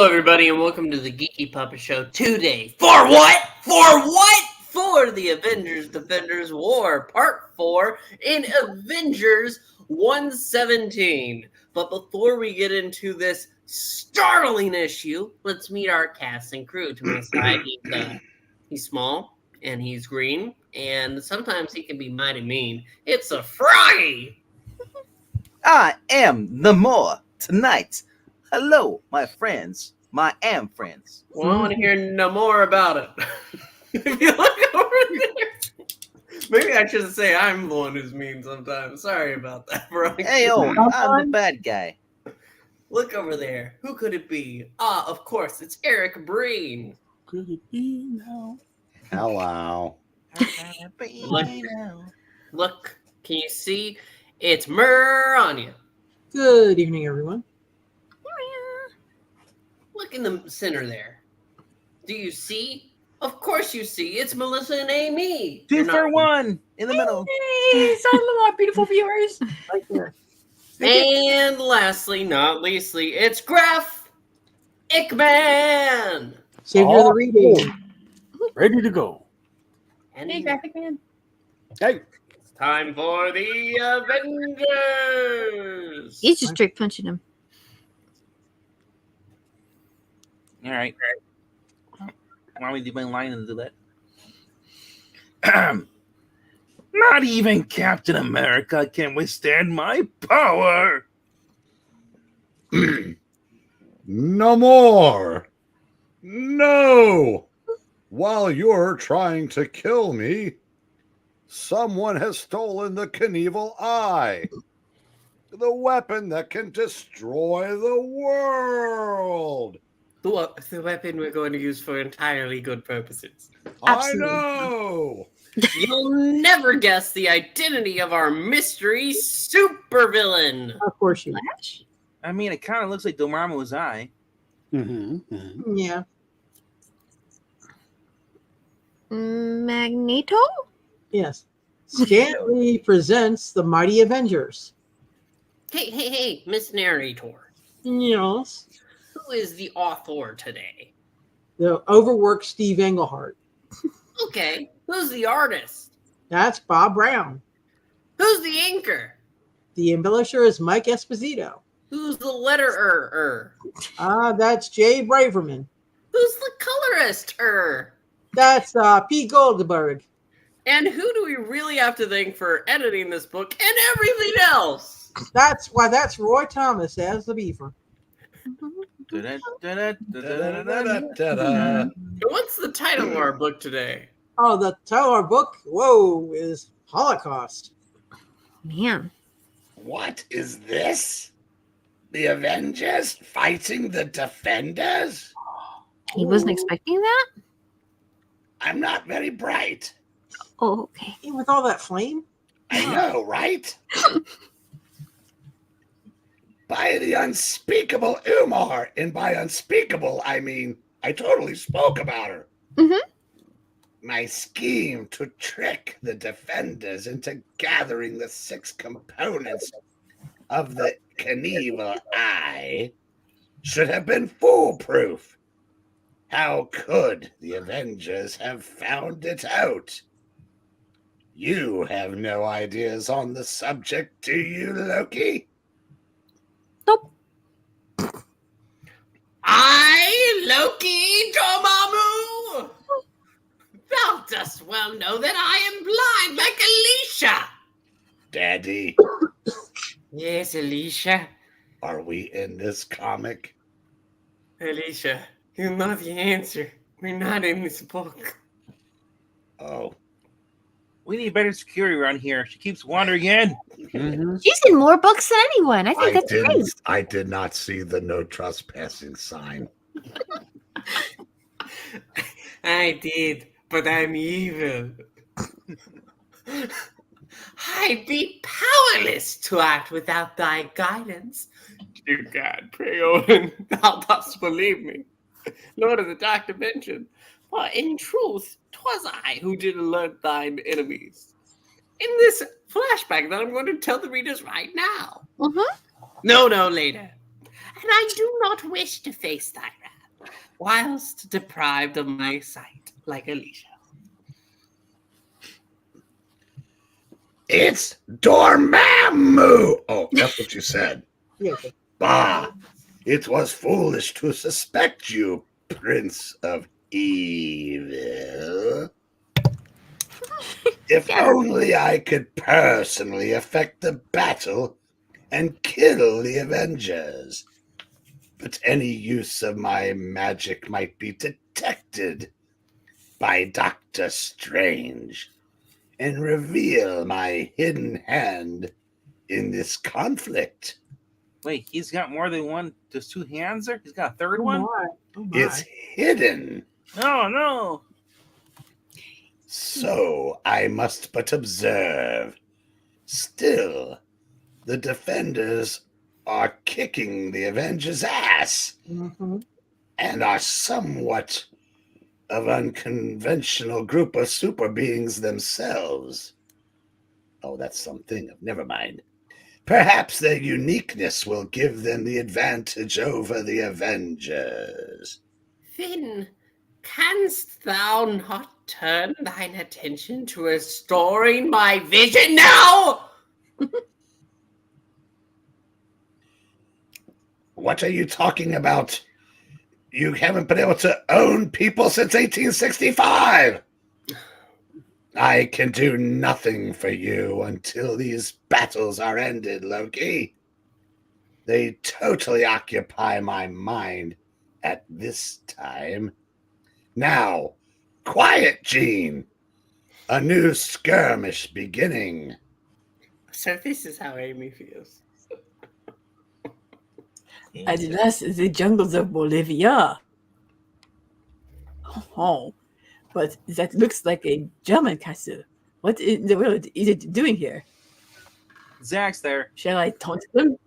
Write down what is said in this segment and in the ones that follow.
everybody, and welcome to the Geeky Puppet Show today. For what? For what? For the Avengers Defenders War, Part 4 in Avengers 117. But before we get into this startling issue, let's meet our cast and crew. To my side, he's small, and he's green, and sometimes he can be mighty mean. It's a fray! I am Namor tonight. Hello, my friends. My am friends. Well, I want to hear no more about it. If you look over there. Maybe I should say I'm the one who's mean sometimes. Sorry about that, bro. Hey, I'm the bad guy. Look over there. Who could it be? Ah, of course, it's Eric Breen. Could it be now? Hello. Look, can you see? It's Murania. Good evening, everyone. Look in the center there. Do you see? Of course you see. It's Melissa and Amy. Two for one in the middle. Hey, hello, my beautiful viewers. Right there. And lastly, not leastly, it's Graf Ickman. Savior of the reading. Ready to go. And Hey, Graphic Man. Hey. it's time for the Avengers. He's just straight punching him. All right. Why don't we do my line and do that? Not even Captain America can withstand my power. No more. No. While you're trying to kill me, someone has stolen the Knievel Eye. The weapon that can destroy the world. The weapon we're going to use for entirely good purposes. Absolutely. I know. You'll never guess the identity of our mystery supervillain. Of course you. I mean, it kind of looks like Dormammu's eye. Yeah. Magneto? Yes. Stanley presents the Mighty Avengers. Hey, Miss Narrator. Yes. Who is the author today? The overworked Steve Englehart. Okay, who's the artist? That's Bob Brown. Who's the inker? The embellisher is Mike Esposito. Who's the letterer? That's Jay Braverman. Who's the colorist? That's Pete Goldberg. And who do we really have to thank for editing this book and everything else? That's Roy Thomas as the Beaver. What's the title of our book today? Oh, the title of our book, is Holocaust. Man. What is this? The Avengers fighting the Defenders? He wasn't expecting that? I'm not very bright. Oh, okay. With all that flame? I know, right? By the unspeakable Umar, and by unspeakable, I mean, I totally spoke about her. Mm-hmm. My scheme to trick the Defenders into gathering the 6 components of the Knievel Eye should have been foolproof. How could the Avengers have found it out? You have no ideas on the subject, do you, Loki? Nope. I, Loki Dormammu! Thou dost well know that I am blind like Alicia! Daddy, Yes, Alicia. are we in this comic? Alicia, you know the answer. We're not in this book. Oh. We need better security around here. She keeps wandering in. She's in more books than anyone. I think that's great. I did not see the no trespassing sign. I did, but I'm evil. I be powerless to act without thy guidance. Dear God, pray, Odin, thou dost believe me. Lord of the Dark Dimension, for in truth, 'twas I who did alert thine enemies. In this flashback that I'm going to tell the readers right now. Mm-hmm. No, later. And I do not wish to face thy wrath. whilst deprived of my sight, like Alicia. It's Dormammu! Oh, that's what you said. Yes. Bah! It was foolish to suspect you, Prince of Evil. If only I could personally affect the battle and kill the Avengers. But any use of my magic might be detected by Doctor Strange and reveal my hidden hand in this conflict. Wait, he's got more than one. There's two hands there. He's got a third Oh one. my. Oh my. It's hidden, Oh no! so I must but observe. Still, the defenders are kicking the Avengers' ass Mhm. and are somewhat of unconventional group of super beings themselves. Oh, that's something. Never mind. Perhaps their uniqueness will give them the advantage over the Avengers. Finn, canst thou not turn thine attention to restoring my vision now? What are you talking about? You haven't been able to own people since 1865. I can do nothing for you until these battles are ended, Loki. They totally occupy my mind at this time. Now, quiet, Gene. A new skirmish beginning. So this is how Amy feels. At last, the jungles of Bolivia. Oh, but that looks like a German castle. What in the world is it doing here? Zach's there. Shall I taunt them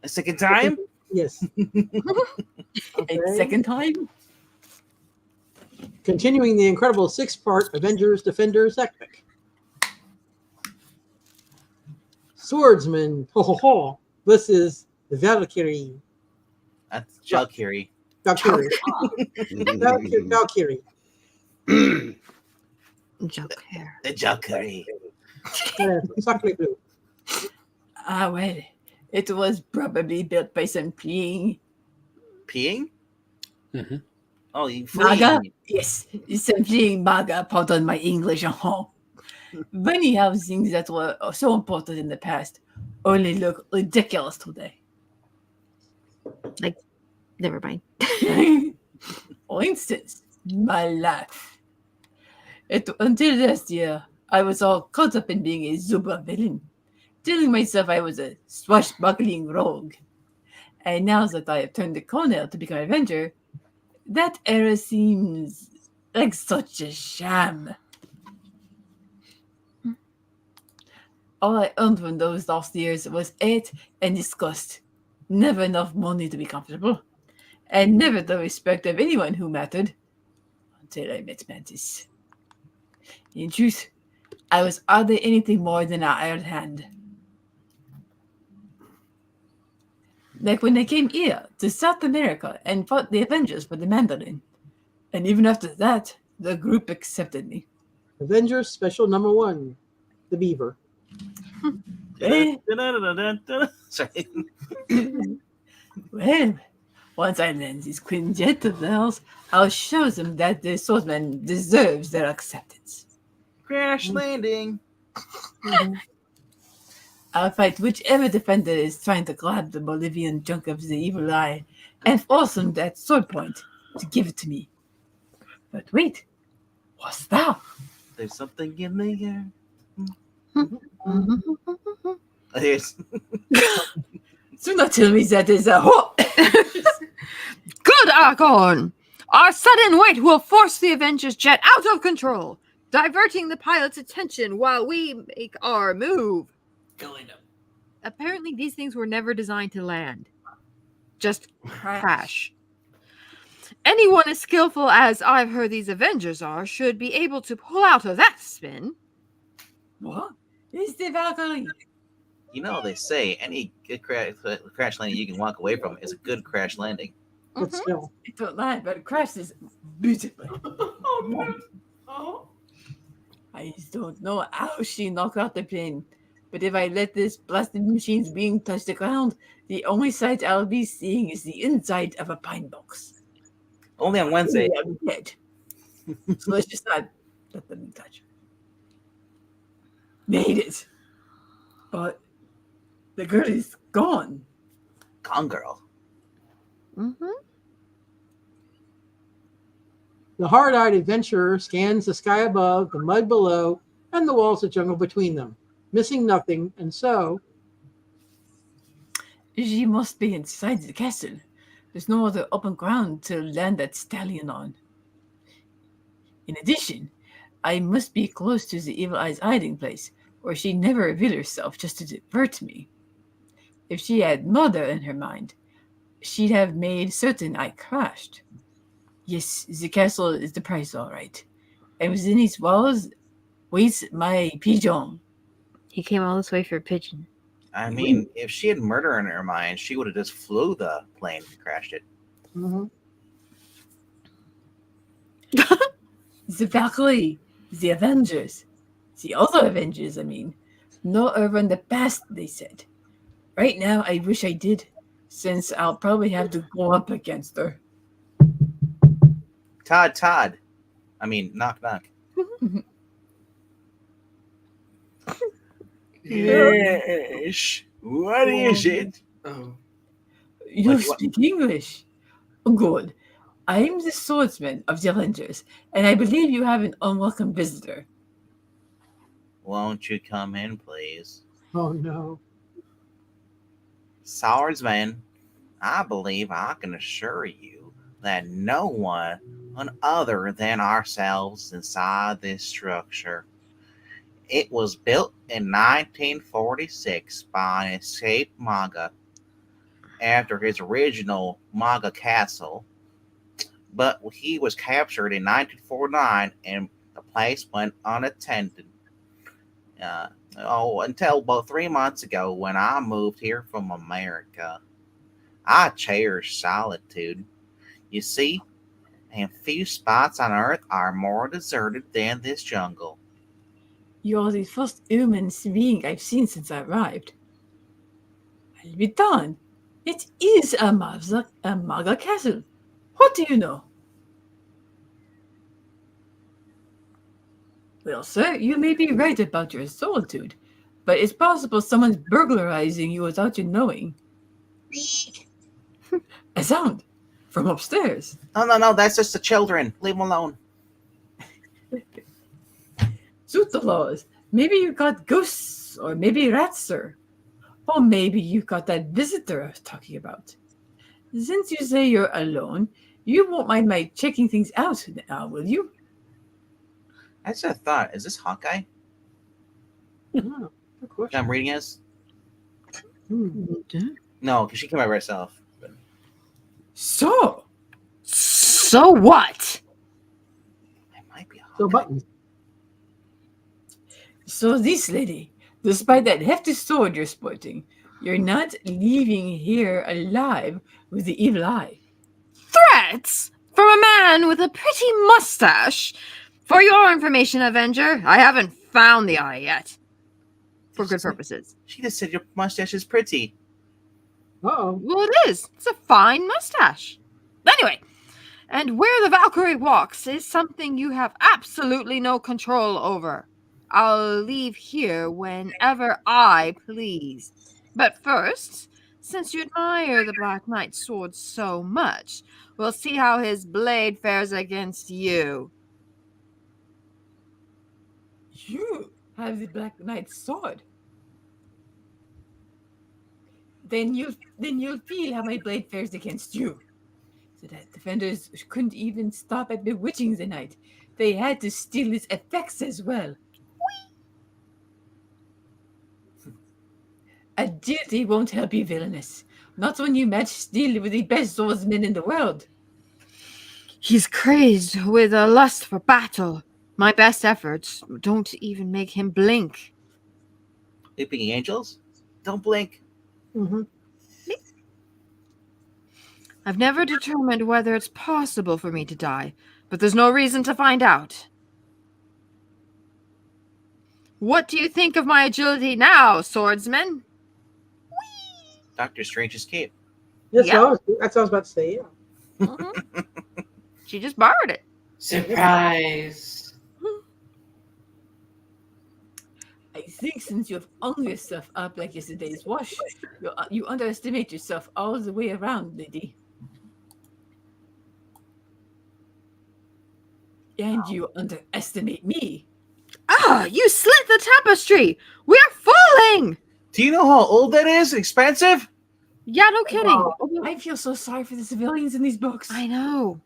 A second time? Yes. Okay. a second time? Continuing the incredible 6-part Avengers Defenders epic. Swordsman. Ho ho ho. This is the Valkyrie. That's Valkyrie. Valkyrie. Valkyrie. Joke hair. The Valkyrie. Exactly blue. Ah, well, it was probably built by some fleeing Peeing? Mhm. Oh, you MAGA. fleeing. Yes, some fleeing MAGA. Pardon my English. Funny how things that were so important in the past only look ridiculous today. Never mind. For instance, my life. Until last year, I was all caught up in being a super villain, telling myself I was a swashbuckling rogue. And now that I have turned the corner to become an Avenger, that era seems like such a sham. All I earned from those last years was hate and disgust. Never enough money to be comfortable, and never the respect of anyone who mattered, until I met Mantis. In truth, I was hardly anything more than an iron hand. Like when I came here to South America and fought the Avengers for the Mandarin. And even after that, the group accepted me. Avengers Special Number 1. The Beaver. Sorry. Well, once I land this quinjet of theirs, I'll show them that the Swordsman deserves their acceptance. Crash landing. I'll fight whichever defender is trying to grab the Bolivian junk of the evil eye and force them that sword point to give it to me. But wait, what's that? There's something in the air. Mm-hmm. There's Do not tell me that is a Good, Argon! Our sudden weight will force the Avengers jet out of control, diverting the pilot's attention while we make our move. Going up. Apparently, these things were never designed to land. Just crash. Anyone as skillful as I've heard these Avengers are should be able to pull out of that spin. What? It's the Valkyrie. You know, they say any good crash landing you can walk away from is a good crash landing. but still. It don't land, but it crashes beautifully. I just don't know how she knocked out the plane. But if I let this blasted machine's wing touch the ground, the only sight I'll be seeing is the inside of a pine box. Only on Wednesday. I'm dead. So let's just not let them touch. Made it. But the girl is gone. Gone girl. Mm-hmm. The hard-eyed adventurer scans the sky above, the mud below, and the walls of jungle between them, missing nothing, and so... She must be inside the castle. There's no other open ground to land that stallion on. In addition, I must be close to the Evil Eye's hiding place, where she never revealed herself just to divert me. If she had murder in her mind, she'd have made certain I crashed. Yes, the castle is the price, all right. And within its walls waits my pigeon. He came all this way for a pigeon. I mean, if she had murder in her mind, she would have just flew the plane and crashed it. Mhm. The Valkyrie, the Avengers, the other Avengers, I mean. No ever in the past, they said. Right now, I wish I did, since I'll probably have to go up against her. Todd. I mean, knock. Yes. What is it? Oh. You What- speak English? Good. I'm the Swordsman of the Avengers, and I believe you have an unwelcome visitor. Won't you come in, please? Oh, no. Swordsman, I believe I can assure you that no one other than ourselves inside this structure. It was built in 1946 by an escaped Maga after his original Maga castle, but he was captured in 1949 and the place went unattended. Until about 3 months ago when I moved here from America. I cherish solitude. You see, and few spots on earth are more deserted than this jungle. You're the first human being I've seen since I arrived. I'll be done. It is a Maga castle. What do you know? Well, sir, you may be right about your solitude, but it's possible someone's burglarizing you without you knowing. A sound from upstairs. No, that's just the children. Leave them alone. Suit the laws. Maybe you got ghosts, or maybe rats, sir. Or maybe you got that visitor I was talking about. Since you say you're alone, you won't mind my checking things out now, will you? I just had a thought. Is this Hawkeye Oh, good question. I'm reading as? Hmm. No, because she came out by herself. So, So what? It might be Hawkeye. So buttons. so this lady, despite that hefty sword you're sporting, you're not leaving here alive with the evil eye. Threats from a man with a pretty mustache. For your information, Avenger, I haven't found the eye yet. For good purposes. She just said your mustache is pretty. Uh-oh. Well, it is. It's a fine mustache. Anyway, and where the Valkyrie walks is something you have absolutely no control over. I'll leave here whenever I please. But first, since you admire the Black Knight's sword so much, we'll see how his blade fares against you. You have the Black Knight's sword. Then you'll feel how my blade fares against you. So that defenders couldn't even stop at bewitching the knight. They had to steal his effects as well. Agility won't help you, villainous. Not when you match steel with the best swordsman in the world. He's crazed with a lust for battle. My best efforts don't even make him blink. Leaping angels? Don't blink. Mm-hmm. I've never determined whether it's possible for me to die, but there's no reason to find out. What do you think of my agility now, swordsman? Doctor Strange's cape. That's, Yeah. what that's what I was about to say. Yeah. Mhm. She just borrowed it. Surprise. I think since you have hung yourself up like yesterday's wash, you underestimate yourself all the way around, lady. And you underestimate me. Ah, you slit the tapestry! We are falling! Do you know how old that is? Expensive? Yeah, no kidding. I feel so sorry for the civilians in these books. I know.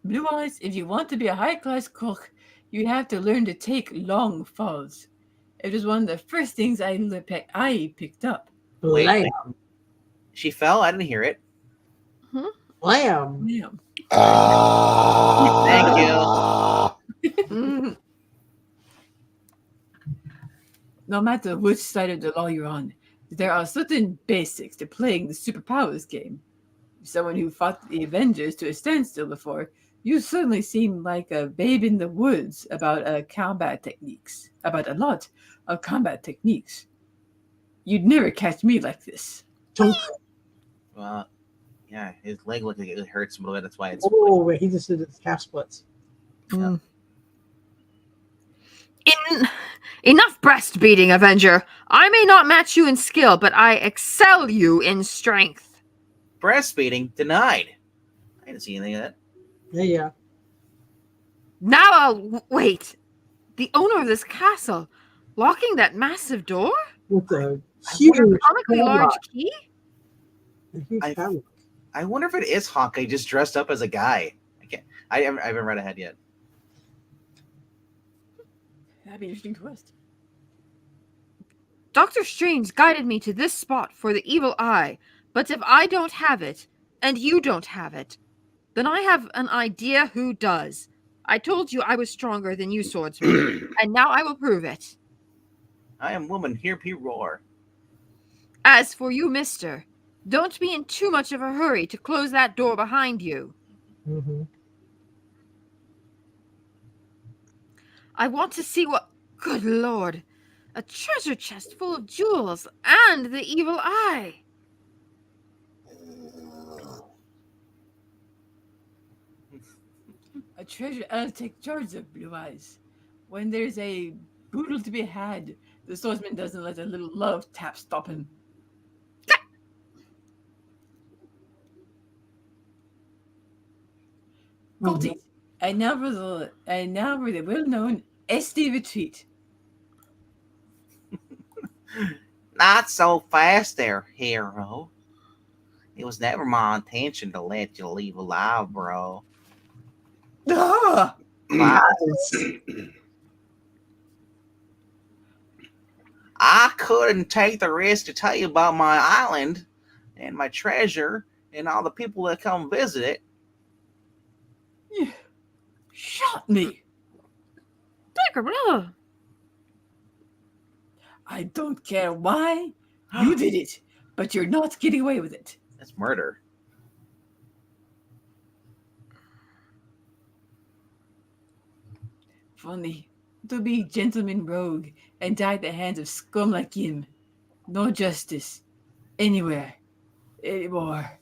Blue Eyes, if you want to be a high-class cook, you have to learn to take long falls. It was one of the first things I picked up. Wait. Lamb. She fell? I didn't hear it. Lamb. Damn. Thank you. Mhm. No matter which side of the law you're on, there are certain basics to playing the superpowers game. Someone who fought the Avengers to a standstill before, you certainly seem like a babe in the woods about a lot of combat techniques. You'd never catch me like this. Tunk. Well, yeah, his leg looked like it hurts a little bit. That's why it's. Oh, wait, he just did his half splits. Enough breastbeating, Avenger. I may not match you in skill, but I excel you in strength. Breastfeeding denied. I didn't see anything of that. Yeah. Now wait. The owner of this castle, locking that massive door? With the With huge a comically large padlock. key? A huge I- padlock. I wonder if it is Hawkeye just dressed up as a guy. I haven't read ahead yet. That'd be an interesting twist. Doctor Strange guided me to this spot for the evil eye, but if I don't have it, and you don't have it, then I have an idea who does. I told you I was stronger than you, swordsman, and now I will prove it. I am woman, hear me roar. As for you, mister, don't be in too much of a hurry to close that door behind you. Mm-hmm. I want to see what... Good Lord! A treasure chest full of jewels and the evil eye! A treasure, I'll take charge of, Blue Eyes. When there's a boodle to be had, the swordsman doesn't let a little love tap stop him. Goldie, and now for the well-known SD retreat. Not so fast there, hero. It was never my intention to let you leave alive, bro. Ah! I couldn't take the risk to tell you about my island and my treasure and all the people that come visit it. You shot me. I don't care why. You did it, but you're not getting away with it. That's murder. Funny to be gentleman rogue and die at the hands of scum like him. No justice anywhere anymore.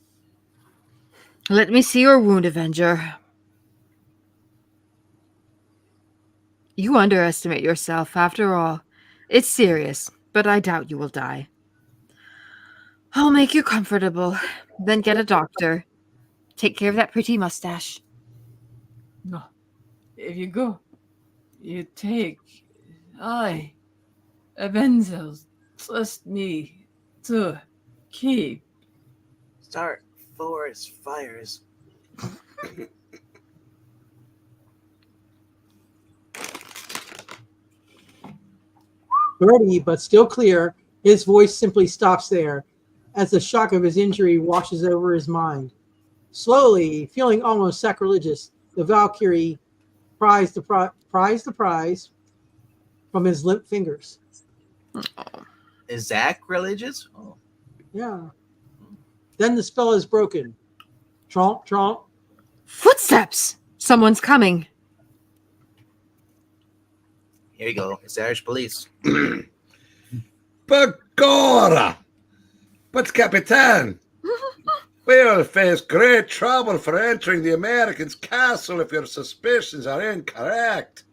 Let me see your wound, Avenger. You underestimate yourself, after all. It's serious, but I doubt you will die. I'll make you comfortable, then get a doctor. Take care of that pretty mustache. No, if you go, you take. Avengers, trust me to keep. Start forest fires. Dirty, but still clear, his voice simply stops there as the shock of his injury washes over his mind. Slowly, feeling almost sacrilegious, the Valkyrie pries the prize from his limp fingers. Is Zach religious? Oh. Yeah. Then the spell is broken. Tromp, tromp. Footsteps! Someone's coming. Here you go. It's the Irish police. Begorra! But, Capitan, we'll face great trouble for entering the Americans' castle if your suspicions are incorrect.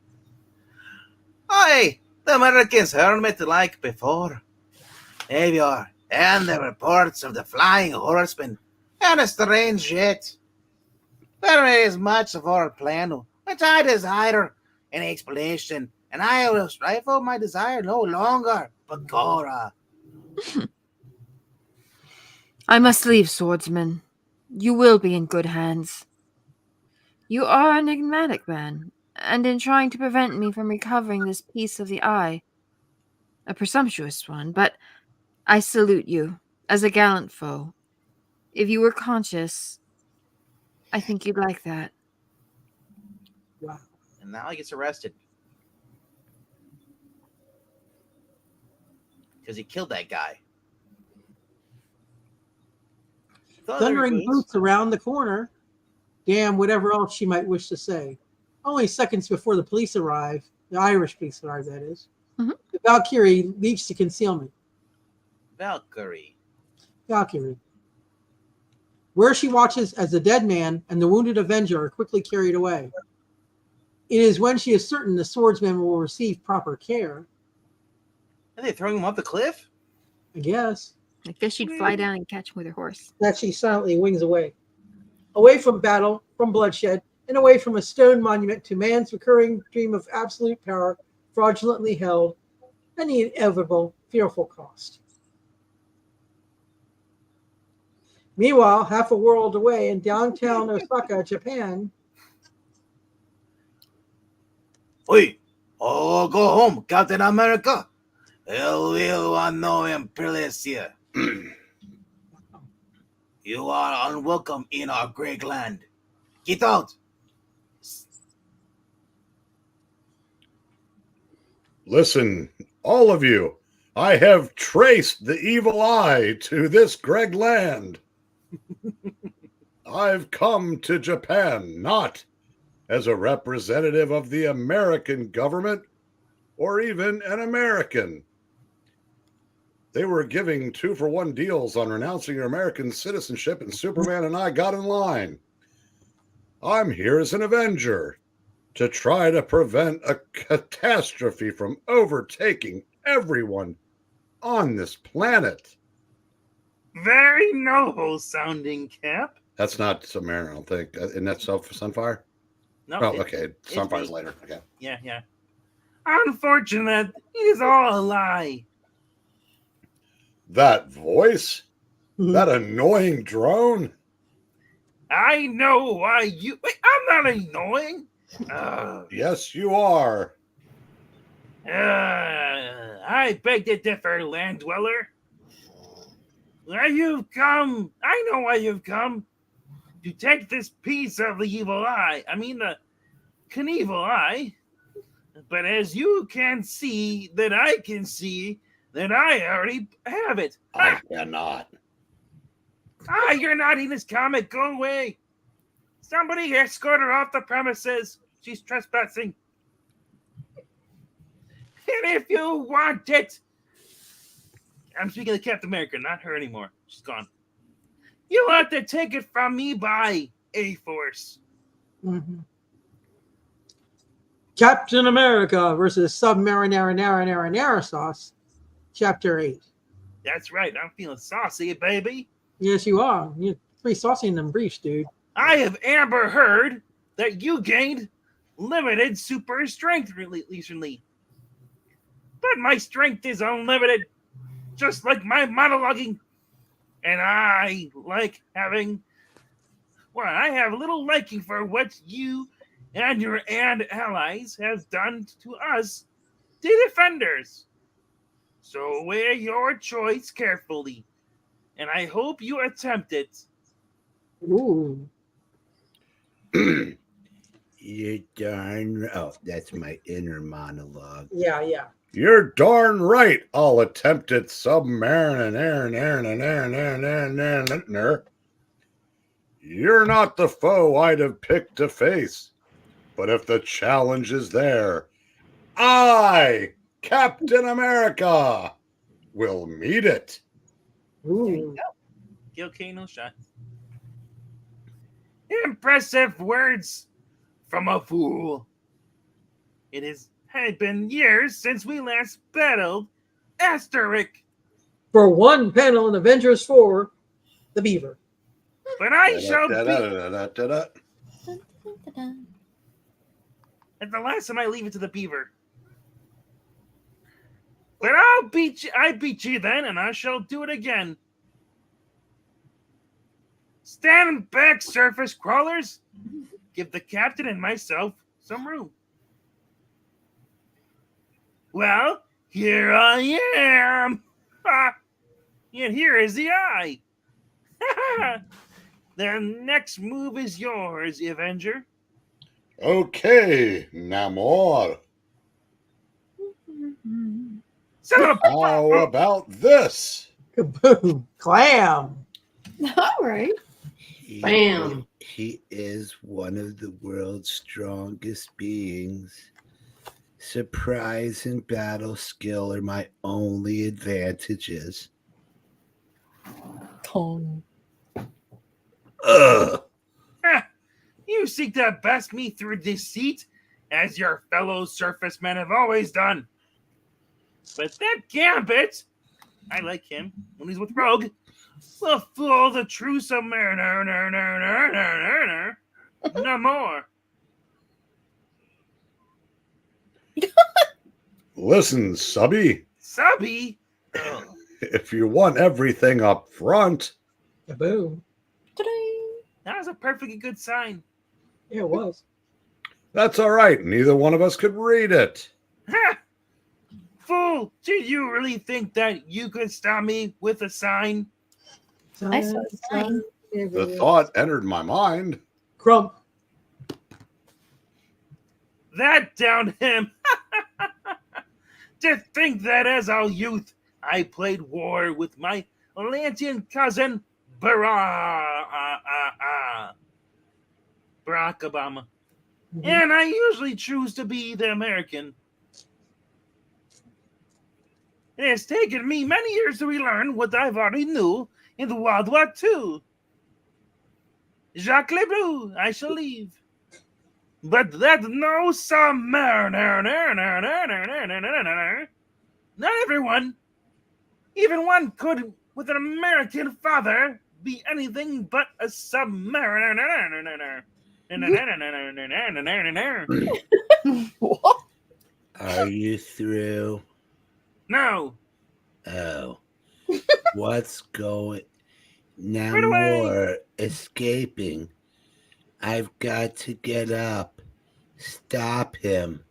Aye, the Americans heard me like before. There you are. And the reports of the flying horsemen and a strange jet. There is much of our plan which I desire an explanation, and I will strive for my desire no longer. Begorra. I must leave, Swordsman. You will be in good hands. You are an enigmatic man, and in trying to prevent me from recovering this piece of the eye, a presumptuous one, but I salute you as a gallant foe. If you were conscious, I think you'd like that. Wow. And now he gets arrested. Because he killed that guy. Thundering boots around the corner. Damn, whatever else she might wish to say. Only seconds before the police arrive, the Irish police arrive, that is, Mhm. the Valkyrie leaps to concealment. Valkyrie. Valkyrie. Where she watches as the dead man and the wounded Avenger are quickly carried away. It is when she is certain the swordsman will receive proper care, Are they throwing him off the cliff? I guess, I guess she'd fly down and catch him with her horse. that she silently wings away. Away from battle, from bloodshed, and away from a stone monument to man's recurring dream of absolute power, fraudulently held, and the inevitable, fearful cost. Meanwhile, half a world away in downtown Osaka, Japan, Oi! Oh, go home, Captain America. Will want no imperialists here. You are unwelcome in our great land. Get out! Listen, all of you, I have traced the evil eye to this Greg land. I've come to Japan not as a representative of the American government or even an American. They were giving 2-for-1 deals on renouncing your American citizenship, and Superman and I got in line. I'm here as an Avenger to try to prevent a catastrophe from overtaking everyone on this planet. Very noble sounding, Cap. That's not Submariner, I don't think. Isn't that Sunfire? No. Oh, it- okay. Sunfire's later. Okay. Yeah. Unfortunate. It is all a lie. That voice? That annoying drone? I know why you. Wait, I'm not annoying. Yes, you are. I beg to differ, land dweller. Why you've come? I know why you've come. To take this piece of the evil eye. I mean, the Knievel eye. But as you can see, that I can see, that I already have it. I cannot. You're not in this comic. Go away. Somebody escort her off the premises. She's trespassing. And if you want it, I'm speaking to Captain America, not her anymore. She's gone. You'll have to take it from me by A-Force. Mhm. Captain America versus Submariner Sauce, Chapter 8. That's right. I'm feeling saucy, baby. Yes, you are. You're pretty saucy in them briefs, dude. I have Amber heard that you gained limited super strength recently. But my strength is unlimited, just like my monologuing. And I like having, I have a little liking for what you and your allies have done to us, the defenders. So weigh your choice carefully, and I hope you attempt it. Ooh. You darn. Oh, that's my inner monologue. Yeah. You're darn right. I'll attempt it, Submariner. You're not the foe I'd have picked to face. But if the challenge is there, I, Captain America, will meet it. Ooh. Okay, no shot. Impressive words from a fool. It had been years since we last battled Asterisk, For one panel in Avengers 4, the Beaver. but I shall beat. Da-da-da-da-da-da. At the last time I leave it to the Beaver. But I'll beat you. I beat you then, and I shall do it again. Stand back, surface crawlers. Give the captain and myself some room. Well, here I am. And here is the eye. The next move is yours, Avenger. Okay, Namor. So, How about this? Kaboom. Clam. All right. Bam. He is one of the world's strongest beings. Surprise and battle skill are my only advantages. Tone. Ugh. you seek to best me through deceit, as your fellow surface men have always done. But that Gambit, I like him when he's with Rogue, will fool the true Submariner, no more. Listen, Subby, Subby, if you want everything up front, Kaboom. that was a perfectly good sign. Yeah, it was. that's all right. Neither one of us could read it. Ha! Fool, do you really think that you could stop me with a sign? I saw the sign. The thought entered my mind. Crump. That downed him. To think that as a youth, I played war with my Atlantean cousin, Barack Obama. And I usually choose to be the American. It has taken me many years to relearn what I've already knew in the World War II. Jacques Lebleu, I shall leave. But that no submariner. Not everyone, even one could, with an American father, be anything but a submariner. What? Are you through? No. Oh. What's going? Now Right away. more escaping. I've got to get up. Stop him.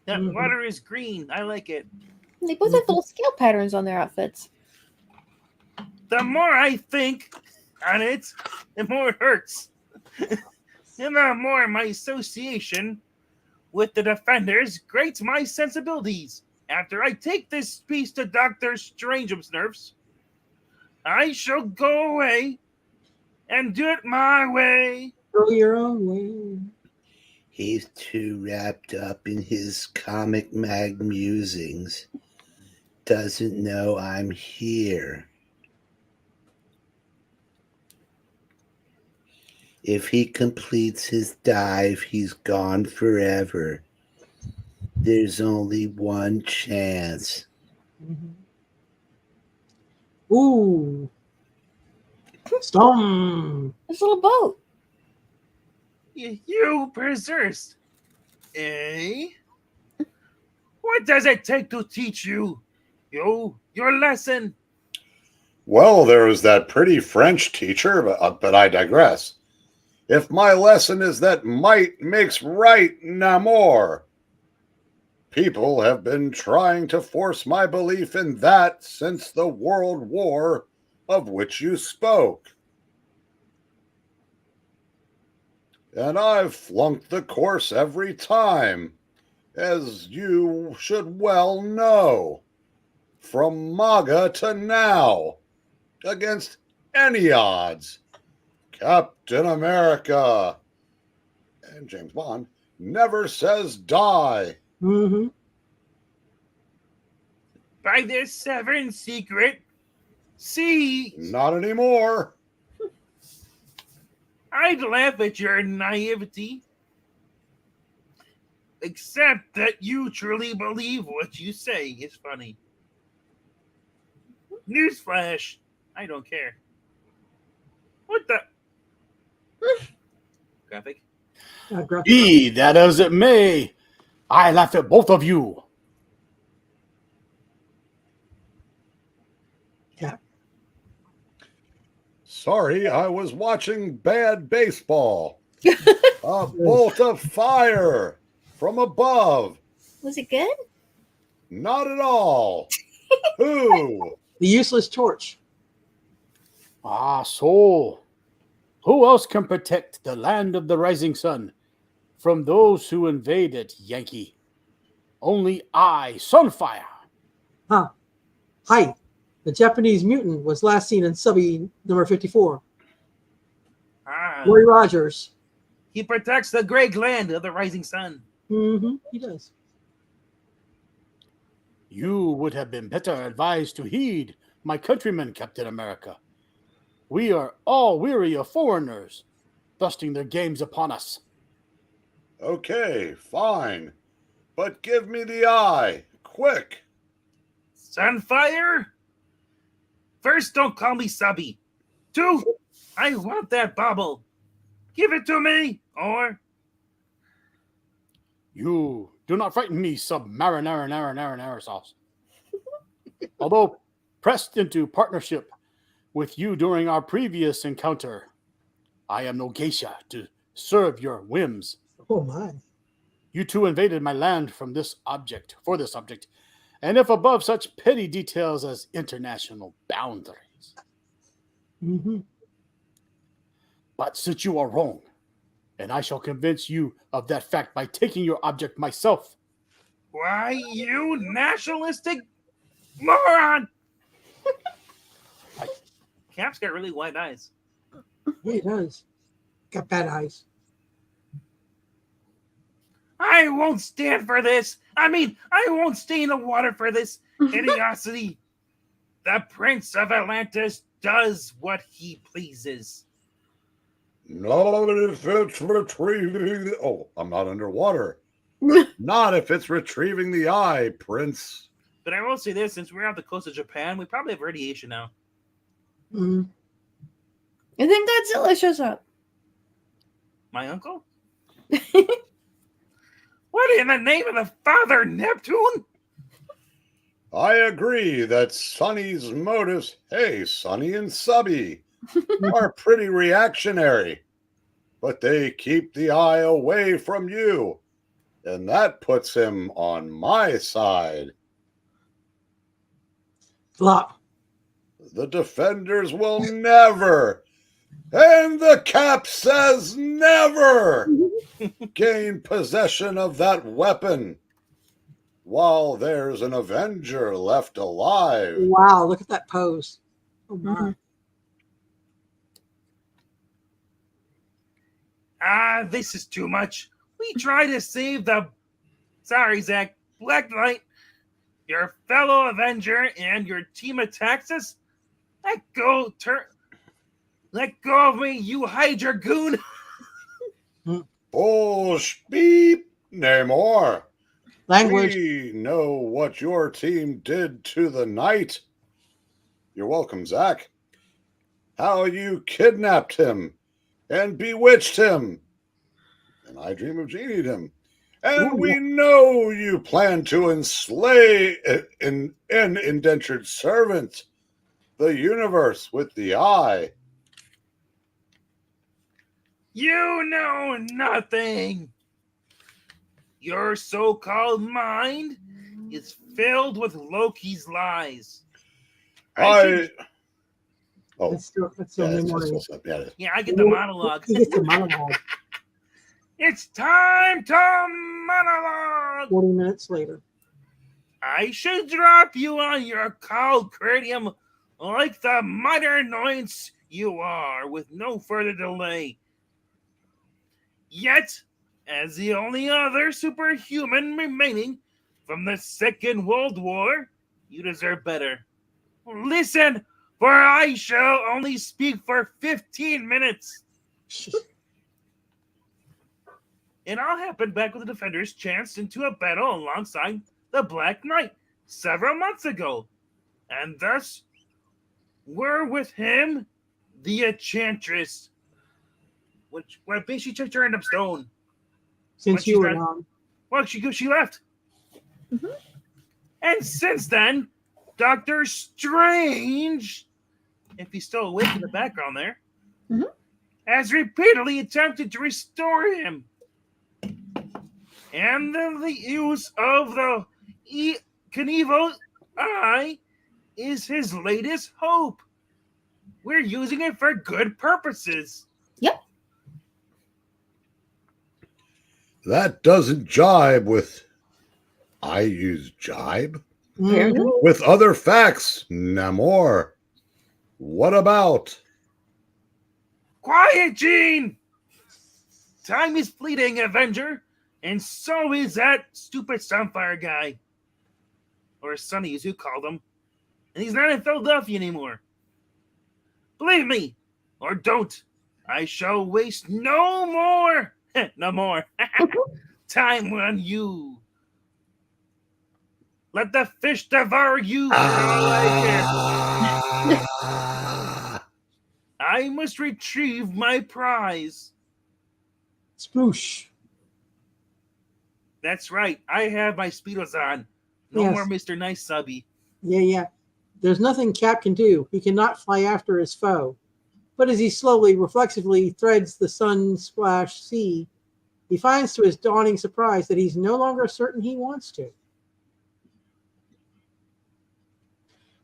That Mhm. water is green. I like it. They both have little scale patterns on their outfits. The more I think on it, the more it hurts. And the more my association with the Defenders grates my sensibilities. After I take this piece to Dr. Strange's nerves, I shall go away and do it my way. Go your own way. He's too wrapped up in his comic mag musings. Doesn't know I'm here. If he completes his dive, he's gone forever. There's only one chance. Mhm. Ooh. Storm. This little boat. You persist. Eh? What does it take to teach you? Your lesson. Well, there was that pretty French teacher, but I digress. If my lesson is that might makes right, Namor. People have been trying to force my belief in that since the World War of which you spoke. And I've flunked the course every time. as you should well know, from MAGA to now, against any odds, Captain America and James Bond never says die. Mm-hmm. By this Severn secret, see, Not anymore. I'd laugh at your naivety, except that you truly believe what you say is funny. Newsflash, I don't care. What the? Graphic? Be that as it may, I laugh at both of you. Yeah. Sorry, I was watching bad baseball. A bolt of fire from above. Was it good? Not at all. Who? The useless torch. Ah, so who else can protect the land of the rising sun from those who invade it, Yankee? Only I, Sunfire. Huh. Hi. The Japanese mutant was last seen in subby number 54. Ah, Roy Rogers. he protects the great land of the rising sun. Mm-hmm. He does. You would have been better advised to heed my countrymen, Captain America. We are all weary of foreigners busting their games upon us. Okay, fine. But give me the eye. Quick. Sunfire? First, don't call me subby. 2, I want that bauble. Give it to me, or You do not frighten me, Submariner sauce. Although pressed into partnership with you during our previous encounter, I am no geisha to serve your whims. Oh, my. You two invaded my land for this object, and if above such petty details as international boundaries. Mm-hmm. But since you are wrong, and I shall convince you of that fact by taking your object myself. why, you nationalistic moron! Cap's got really wide eyes. Yeah, he does. Got bad eyes. I won't stand for this. I won't stay in the water for this idiocy. The Prince of Atlantis does what he pleases. Not if it's retrieving. Oh, I'm not underwater. Not if it's retrieving the eye, Prince. But I will say this, since we're off the coast of Japan, we probably have radiation now. Mm. I think Godzilla shows up. My uncle? What in the name of the Father Neptune? I agree that Sonny's motives, hey, Sonny and Subby, are pretty reactionary. But they keep the eye away from you. And that puts him on my side. Flop. The defenders will never, and the Cap says never, gain possession of that weapon while there's an Avenger left alive. Wow, look at that pose. Oh, my. Mhm. Ah, this is too much. We try to save the... Sorry, Zach. Black Knight, your fellow Avenger, and your team attacks us? Let go of me, you Hydra goon! Bullsh beep, Namor. Language. We know what your team did to the knight. You're welcome, Zach. How you kidnapped him and bewitched him. And I dream of genied him. And we know you plan to enslave an indentured servant, the universe with the eye. You know nothing. Your so-called mind is filled with Loki's lies. Oh, That's still yeah, Namor. Yeah, I get the monologue. He gets the monologue. It's time to monologue. 40 minutes later. I should drop you on your cold cranium like the minor annoyance you are with no further delay. Yet, as the only other superhuman remaining from the Second World War, you deserve better. Listen, for I shall only speak for 15 minutes. It all happened back when the Defenders chanced into a battle alongside the Black Knight several months ago, and thus were with him the Enchantress, which basically turned up stone. Since you were gone. Well, she left. Mm-hmm. And since then, Doctor Strange, if he's still awake in the background there, Mhm. has repeatedly attempted to restore him. And the use of the Knievel's eye is his latest hope. We're using it for good purposes. That doesn't jibe with. I use jibe? Mhm. With other facts, Namor. What about? Quiet, Gene! Time is fleeting, Avenger, and so is that stupid Sunfire guy. Or Sonny, as you called him. And he's not in Philadelphia anymore. Believe me, or don't. I shall waste no more time on you. Let the fish devour you for all I care. I must retrieve my prize. Sploosh. That's right. I have my Speedos on. No Yes. more Mr. Nice Subby. Yeah. There's nothing Cap can do. He cannot fly after his foe. But as he slowly, reflexively threads the sun-splashed sea, he finds to his dawning surprise that he's no longer certain he wants to.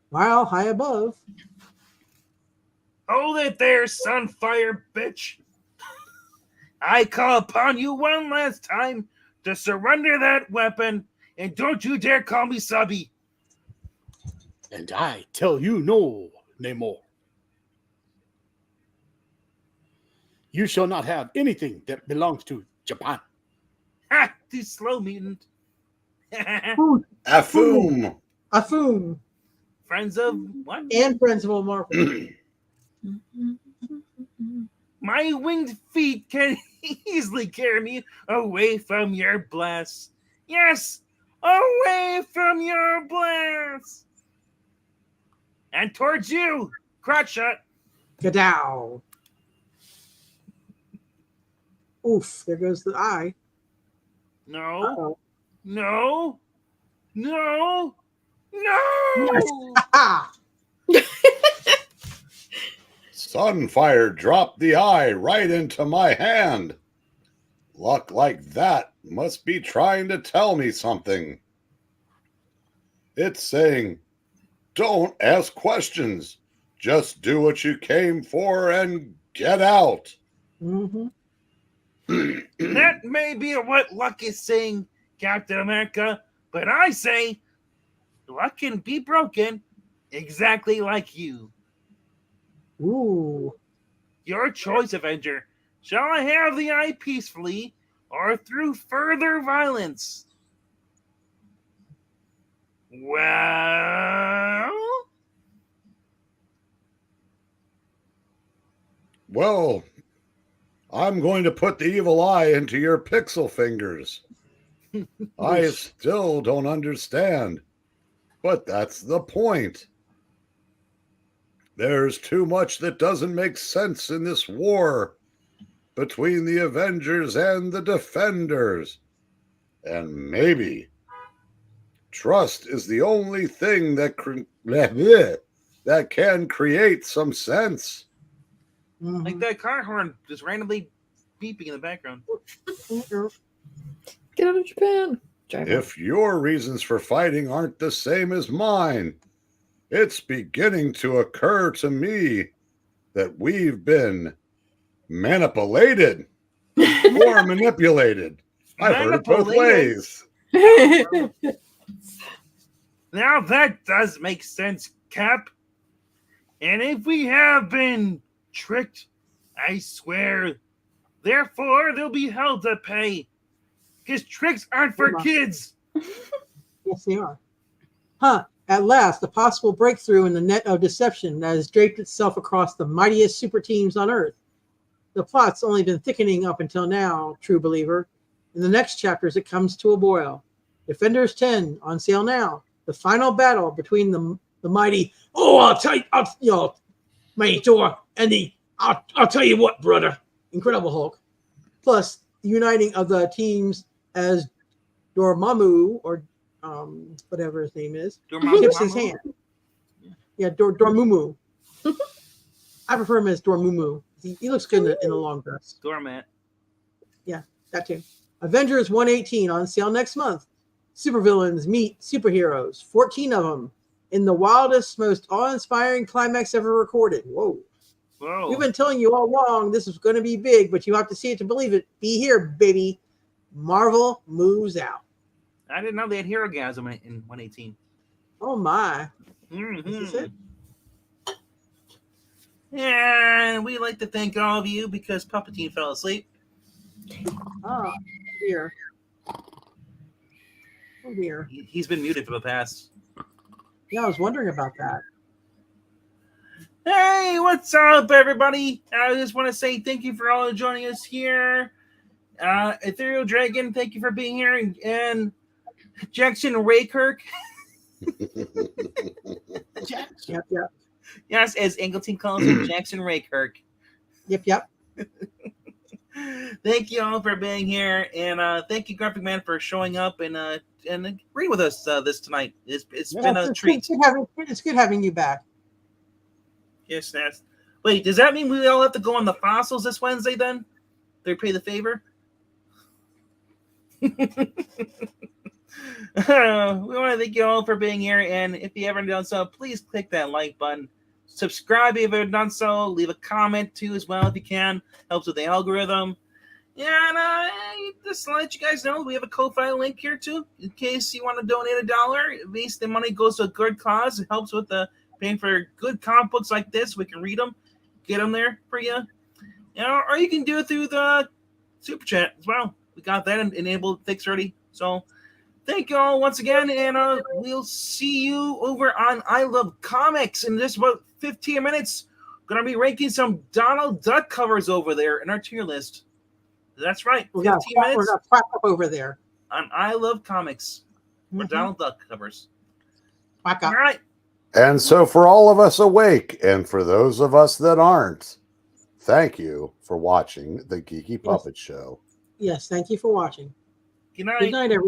While high above, Hold it there, Sunfire bitch. I call upon you one last time to surrender that weapon, and don't you dare call me Subby. And I tell you no, Namor. You shall not have anything that belongs to Japan. Ha! The slow mutant. Afoom. Afoom, Friends of what? and Friends of Old Marvel. My winged feet can easily carry me away from your blast. Yes, away from your blast. And towards you, crotch shot. Gadow. Oof, there goes the eye. No, Uh-oh. no, no, no. Ah! Sunfire dropped the eye right into my hand. Luck like that must be trying to tell me something. It's saying, don't ask questions. Just do what you came for and get out. Mm-hmm. That may be what luck is saying, Captain America, but I say luck can be broken exactly like you. Ooh. Your choice, Avenger. Shall I have the eye peacefully or through further violence? Well, I'm going to put the evil eye into your pixel fingers. I still don't understand, but that's the point. There's too much that doesn't make sense in this war between the Avengers and the Defenders. And maybe trust is the only thing that can create some sense. Mhm. Like that car horn just randomly beeping in the background. Get out of Japan. Drive If your reasons for fighting aren't the same as mine, it's beginning to occur to me that we've been manipulated or manipulated. I've heard it both Manipulated. ways. Now that does make sense, Cap. And if we have been tricked, I swear, therefore they'll be held to pay. Because tricks aren't for kids. Yes, they are. Huh. At last, a possible breakthrough in the net of deception that has draped itself across the mightiest super teams on Earth. The plot's only been thickening up until now, true believer. In the next chapters, it comes to a boil. Defenders 10 on sale now. The final battle between the mighty. Oh, I'll tell you, mighty Thor, and I'll tell you what, brother, Incredible Hulk. Plus the uniting of the teams as Dormammu or whatever his name is, tips his hand. Yeah, Dormammu. I prefer him as Dormammu. He looks good in a long dress. Dormant. Yeah, that too. Avengers 118 on sale next month. Supervillains meet superheroes, 14 of them, in the wildest, most awe-inspiring climax ever recorded. Whoa. We've been telling you all along this is going to be big, but you have to see it to believe it. Be here, baby. Marvel moves out. I didn't know they had Herogasm in 118. Oh, my. Mm-hmm. Is this it? And we'd like to thank all of you because Palpatine fell asleep. Oh, dear. Oh, dear. He's been muted for the past. Yeah, I was wondering about that. Hey, what's up, everybody? I just want to say thank you for all joining us here. Ethereal Dragon, thank you for being here. And Jackson Raykirk. Yep, yep. Yes, as Angleton calls him, Jackson Raykirk. Yep. Thank you all for being here, and thank you, Graphic Man, for showing up and reading with us this tonight. It's been a treat. It's good having you back. Yes, Nats. Wait, does that mean we all have to go on the fossils this Wednesday then? They pay the favor? We want to thank you all for being here, and if you haven't done so, please click that like button. Subscribe if you haven't done so. Leave a comment too as well if you can. Helps with the algorithm. And just to let you guys know, we have a Ko-Fi link here too, in case you want to donate $1. At least the money goes to a good cause. It helps with the paying for good comic books like this. We can read them, get them there for you. Or you can do it through the Super Chat as well. We got that enabled, fixed already. So thank you all once again, and we'll see you over on I Love Comics in just about 15 minutes. Going to be ranking some Donald Duck covers over there in our tier list. That's right, 15 minutes. We're going to clap up over there. On I Love Comics for Donald Duck covers. Back up. All right. And so for all of us awake, and for those of us that aren't, thank you for watching the Geeky Puppet Show. Yes, thank you for watching. Good night. Good night, everyone.